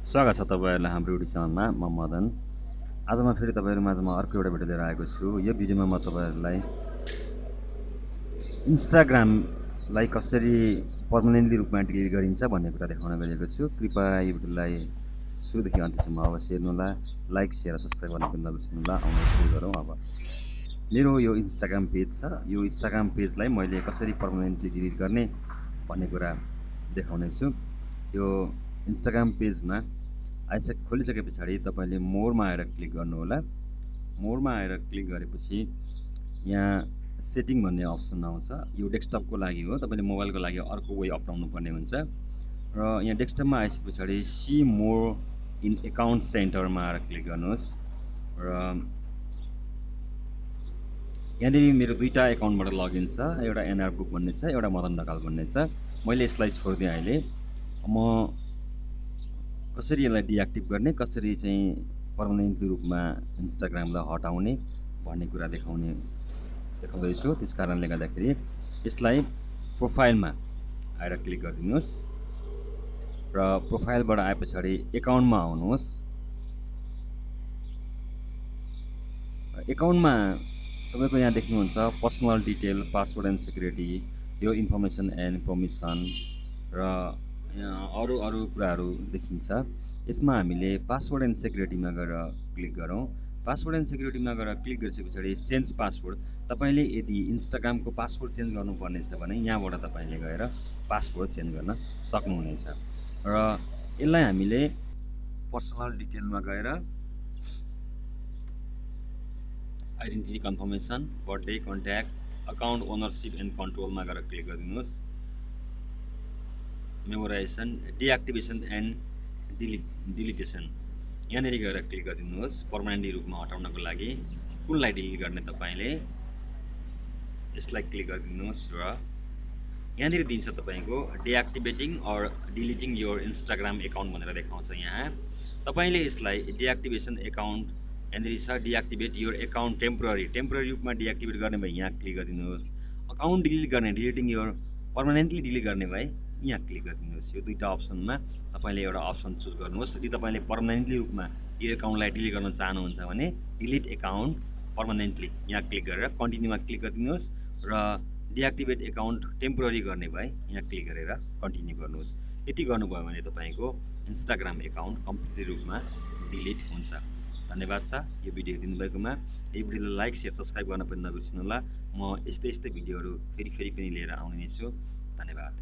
स्वागत छ तपाईँहरूलाई हाम्रो युट्युब च्यानलमा। म मदन। आज म फेरि तपाईँहरू माझमा अर्को एउटा भिडियो लिएर आएको छु। यो भिडियोमा म तपाईँहरूलाई इन्स्टाग्रामलाई कसरी पर्मनेन्टली रूपमा डिलिट गरिन्छ भन्ने कुरा देखाउन गएको छु। कृपया यो भिडियोलाई सुरुदेखि अन्त्यसम्म अवश्य हेर्नुहोला। लाइक, सेयर, सब्सक्राइब गर्न पनि नबिर्सनुहोला। आउनु सुरु गरौँ। अब मेरो यो इन्स्टाग्राम पेज छ। यो इन्स्टाग्राम पेजलाई मैले कसरी पर्मनेन्टली डिलिट गर्ने भन्ने कुरा देखाउने छु। यो इन्स्टाग्राम पेजमा खोलिसके पछाडि तपाईँले मोरमा आएर क्लिक गर्नुहोला। मोरमा आएर क्लिक गरेपछि यहाँ सेटिङ भन्ने अप्सन आउँछ। यो डेस्कटपको लागि हो, तपाईँले मोबाइलको लागि अर्को वे अपनाउनु पर्ने हुन्छ। र यहाँ डेस्कटपमा आइसके पछाडि सी मोर इन एकाउन्ट सेन्टरमा आएर क्लिक गर्नुहोस्। र यहाँनिर मेरो दुईवटा एकाउन्टबाट लगइन छ। एउटा एनआर बुक भन्ने छ, एउटा मदन ढकाल भन्ने छ। मैले यसलाई छोडिदिएँ। अहिले म कसरी यसलाई डिएक्टिभ गर्ने, कसरी चाहिँ पर्मनेन्टली रूपमा इन्स्टाग्रामलाई हटाउने भन्ने कुरा देखाउँदैछु। त्यस कारणले गर्दाखेरि यसलाई प्रोफाइलमा आएर क्लिक गरिदिनुहोस् र प्रोफाइलबाट आए पछाडि एकाउन्टमा आउनुहोस्। एकाउन्टमा तपाईँको यहाँ देख्नुहुन्छ personal detail, password and security, यो इन्फर्मेसन एन्ड परमिसन र यहाँ अरू कुराहरू देखिन्छ। यसमा हामीले पासवर्ड एन्ड सेक्युरिटीमा गएर क्लिक गरौँ। पासवर्ड एन्ड सेक्युरिटीमा गएर क्लिक गरिसके पछाडि चेन्ज पासवर्ड, तपाईँले यदि इन्स्टाग्रामको पासवर्ड चेन्ज गर्नुपर्ने छ भने यहाँबाट तपाईँले गएर पासवर्ड चेन्ज गर्न सक्नुहुनेछ। र यसलाई हामीले पर्सनल डिटेलमा गएर identity confirmation, birthday, contact, account ownership and कन्ट्रोलमा गएर क्लिक गरिदिनुहोस्। मेमोराइजेसन, डिएक्टिभेसन एन्ड डिलिटेसन यहाँनिर गएर क्लिक गरिदिनुहोस्। पर्मानेन्टली रूपमा हटाउनको लागि कुनलाई डिलिट गर्ने तपाईँले यसलाई क्लिक गरिदिनुहोस्। र यहाँनिर दिन्छ तपाईँको deactivating or deleting your Instagram account भनेर देखाउँछ। यहाँ तपाईँले यसलाई डिएक्टिभेसन एकाउन्ट यहाँनिर छ, डिएक्टिभेट योर एकाउन्ट टेम्पोररी रूपमा डिएक्टिभेट गर्ने भए यहाँ क्लिक गरिदिनुहोस्। अकाउन्ट डिलिट गर्ने, डिलिटिङ योर पर्मानेन्टली डिलिट गर्ने भए यहाँ क्लिक गरिदिनुहोस्। यो दुईवटा अप्सनमा तपाईँले एउटा अप्सन चुज गर्नुहोस्। यदि तपाईँले पर्मानेन्टली रूपमा यो एकाउन्टलाई डिलिट गर्न चाहनुहुन्छ भने डिलिट एकाउन्ट पर्मानेन्टली यहाँ क्लिक गरेर कन्टिन्यूमा क्लिक गरिदिनुहोस्। र डिएक्टिभेट एकाउन्ट टेम्पोररी गर्ने भए यहाँ क्लिक गरेर कन्टिन्यू गर्नुहोस्। यति गर्नुभयो भने तपाईँको इन्स्टाग्राम एकाउन्ट कम्प्लिटली रूपमा डिलिट हुन्छ। धन्यवाद छ यो भिडियो दिनुभएकोमा। यो भिडियोलाई लाइक, सेयर, सब्सक्राइब गर्न पनि नबिर्सनुहोला। म यस्तै भिडियोहरू फेरि पनि लिएर आउने छु। धन्यवाद।